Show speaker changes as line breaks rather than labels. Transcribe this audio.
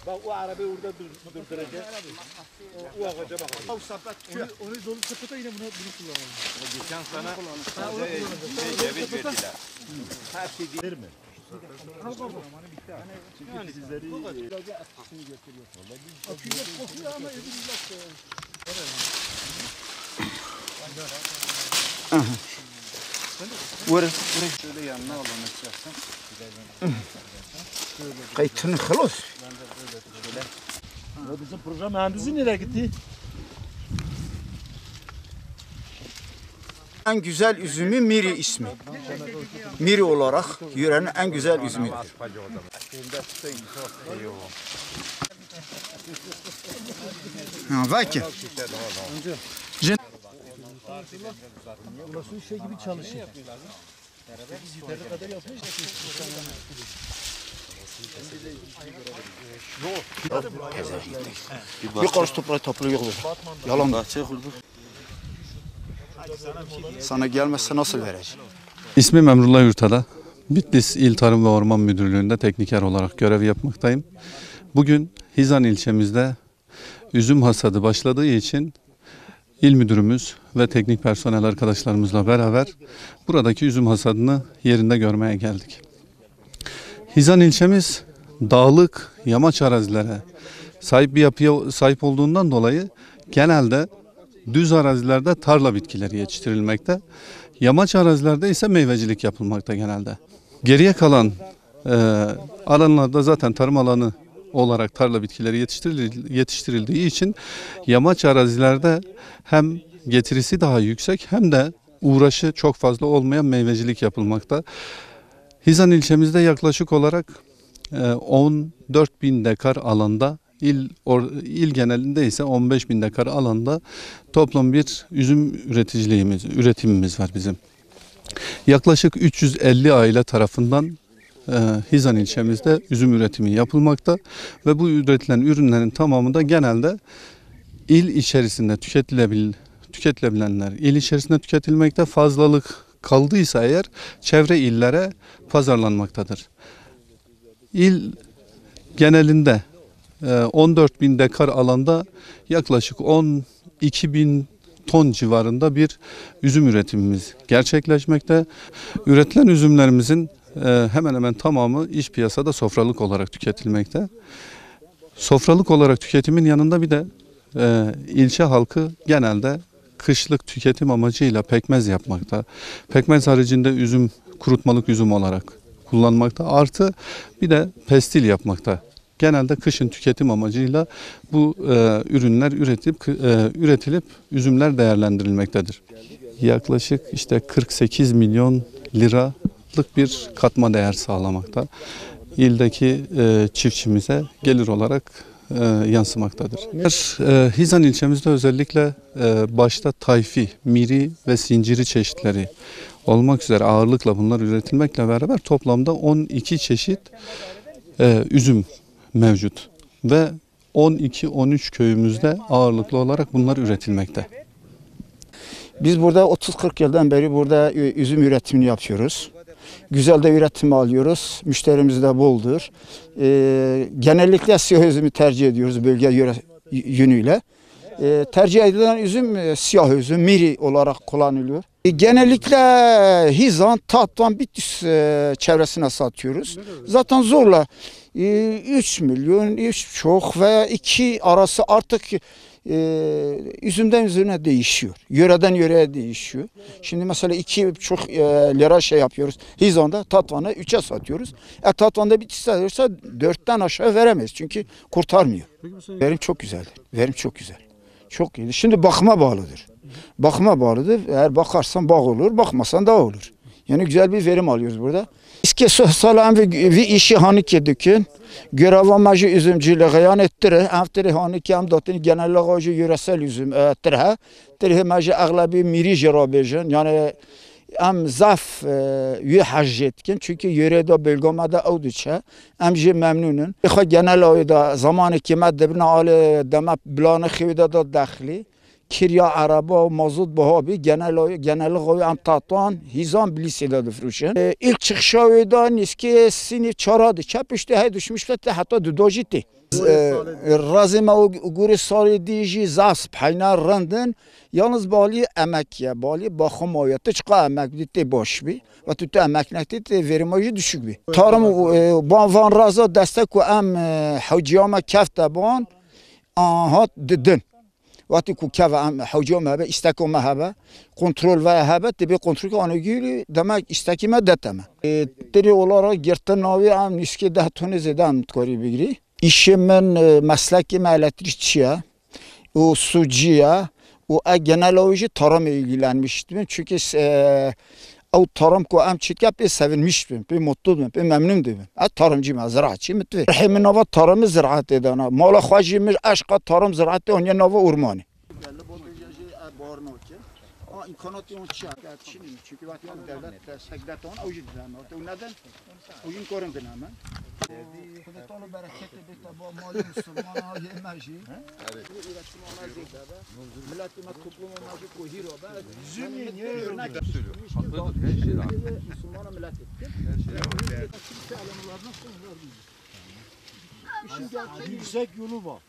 Bak o arabayı orada durduracak. O ağaca bakalım. O sepet. Onu dolu sepete yine bunu kullanalım. Geçen sana ceviz verdiler. Her şey gelir mi? Yani sizleri etkisini gösteriyor. Aküyle kokuyor ama öbür ilaç.
Şöyle yanına alalım istersen.
Kayıtını halos.
Bizim proje mühendisi nereye gitti?
En güzel üzümü Miri ismi. Miri olarak yörenin en güzel üzümüdür. Belki.
Burası şey gibi çalışıyor. Yukarı kadar yapmış da
Bir karış toprağı topluyor yok. Yalan. Sana gelmezse nasıl vereceğim?
İsmim Emrullah Yurtada. Bitlis İl Tarım ve Orman Müdürlüğü'nde tekniker olarak görev yapmaktayım. Bugün Hizan ilçemizde üzüm hasadı başladığı için İl Müdürümüz ve teknik personel arkadaşlarımızla beraber buradaki üzüm hasadını yerinde görmeye geldik. Hizan ilçemiz dağlık, yamaç arazilere sahip bir yapıya sahip olduğundan dolayı genelde düz arazilerde tarla bitkileri yetiştirilmekte. Yamaç arazilerde ise meyvecilik yapılmakta genelde. Geriye kalan alanlarda zaten tarım alanı olarak tarla bitkileri yetiştirildiği için yamaç arazilerde hem getirisi daha yüksek hem de uğraşı çok fazla olmayan meyvecilik yapılmakta. Hizan ilçemizde yaklaşık olarak 14.000 dekar alanda, il genelinde ise 15.000 dekar alanda toplam bir üzüm üretimimiz var bizim. Yaklaşık 350 aile tarafından Hizan ilçemizde üzüm üretimi yapılmakta ve bu üretilen ürünlerin tamamı da genelde il içerisinde tüketilebilenler il içerisinde tüketilmekte, fazlalık kaldıysa eğer çevre illere pazarlanmaktadır. İl genelinde 14.000 dekar alanda yaklaşık 12.000 ton civarında bir üzüm üretimimiz gerçekleşmekte. Üretilen üzümlerimizin hemen hemen tamamı iç piyasada sofralık olarak tüketilmekte. Sofralık olarak tüketimin yanında bir de ilçe halkı genelde kışlık tüketim amacıyla pekmez yapmakta. Pekmez haricinde üzüm, kurutmalık üzüm olarak kullanmakta. Artı bir de pestil yapmakta. Genelde kışın tüketim amacıyla bu ürünler üretilip üzümler değerlendirilmektedir. Yaklaşık işte 48 milyon liralık bir katma değer sağlamakta. İldeki çiftçimize gelir olarak yansımaktadır. Hizan ilçemizde özellikle başta tayfi, miri ve sinciri çeşitleri olmak üzere ağırlıkla bunlar üretilmekle beraber toplamda 12 çeşit üzüm mevcut ve 12-13 köyümüzde ağırlıklı olarak bunlar üretilmekte.
Biz burada 30-40 yıldan beri burada üzüm üretimini yapıyoruz. Güzel de üretim alıyoruz. Müşterimiz de boldur. Genellikle siyah üzümü tercih ediyoruz bölge yönüyle. Tercih edilen üzüm siyah üzüm, miri olarak kullanılıyor. Genellikle Hizan, Tatvan, Bitlis çevresine satıyoruz. Zaten zorla 3 milyon, 3,5 veya 2 arası artık üzümden üzerine değişiyor. Yöreden yöreye değişiyor. Şimdi mesela 2,5 lira şey yapıyoruz. Hizan'da Tatvan'a 3'e satıyoruz. Tatvan'da Bitlis'te satıyorsa 4'ten aşağı veremeyiz. Çünkü kurtarmıyor. Verim çok güzel. Verim çok güzel. Çok iyi. Şimdi bakıma bağlıdır. Bakıma bağlıdır. Eğer bakarsan bağ olur, bakmasan da olur. Yani güzel bir verim alıyoruz burada. İske salam ve işi hanike dükün. Görev üzümcülüğü yan ettirir. Eftiri hanike hem datin genel ağacı yöresel üzüm ettirir. Tiri meci ağlabi miri jerabejin. Yani hem zaf hacc etkin. Çünkü yörede bölgemede avdıça. Hem memnunun. Genel ağacı zamanı ki meddebine ali demek blanı xivide da daxili. kirya araba و mazot baha bir genel oyu am tatan hizam bilisiyla difruşun. İlk çıkışı da niski sinif çaradı. Çapıştı hay düşmüşler hatta dudojiti. Razima o guri sari diji zasp hayna randın. Yalnız bali emekiye bali bakım oyatı çıka emek bitti boş bir. Ve tütü emek nekti verimajı düşük bir. Tarım van raza destek ve em haciyama kefte ban ahat dedin. Vakti ku keva em haciyama hebe istekoma hebe kontrol ve hebe tibi kontrol ki anı gülü demek istekime deteme. Teri olarak girtin navi em niski 10 tonu zedem tkari bigri. İşimin meslekim elektrikçiye, o sucuya, o genel olarak tarım ilgilenmiştim. Çünkü o tarım ko am çitkap sevinmiştim, bir mutluydum, bir memnundum. Tarımcıyım, ziraatçıyım. Rahimin nava tarımı ziraat edana. Mala xwajimiz aşka tarım ziraat onya nava urmani. İmkanatı on çiğ. Çünkü vakti devlet destekler on ucuz zaman. O neden? Ucuz korun hemen. Kudretolu bereketi bir tabu mali Müslüman yemeji. Evet. Üretim ona zekada. Milletime toplumu maçı kohiro be. Zümrüt örnek söylüyor. Haklıdır. Her şey haklı. Müslümana millet etti. Her şey haklı. Kimse alanlarına konular değil. İşin gerçeği yüksek yolu var.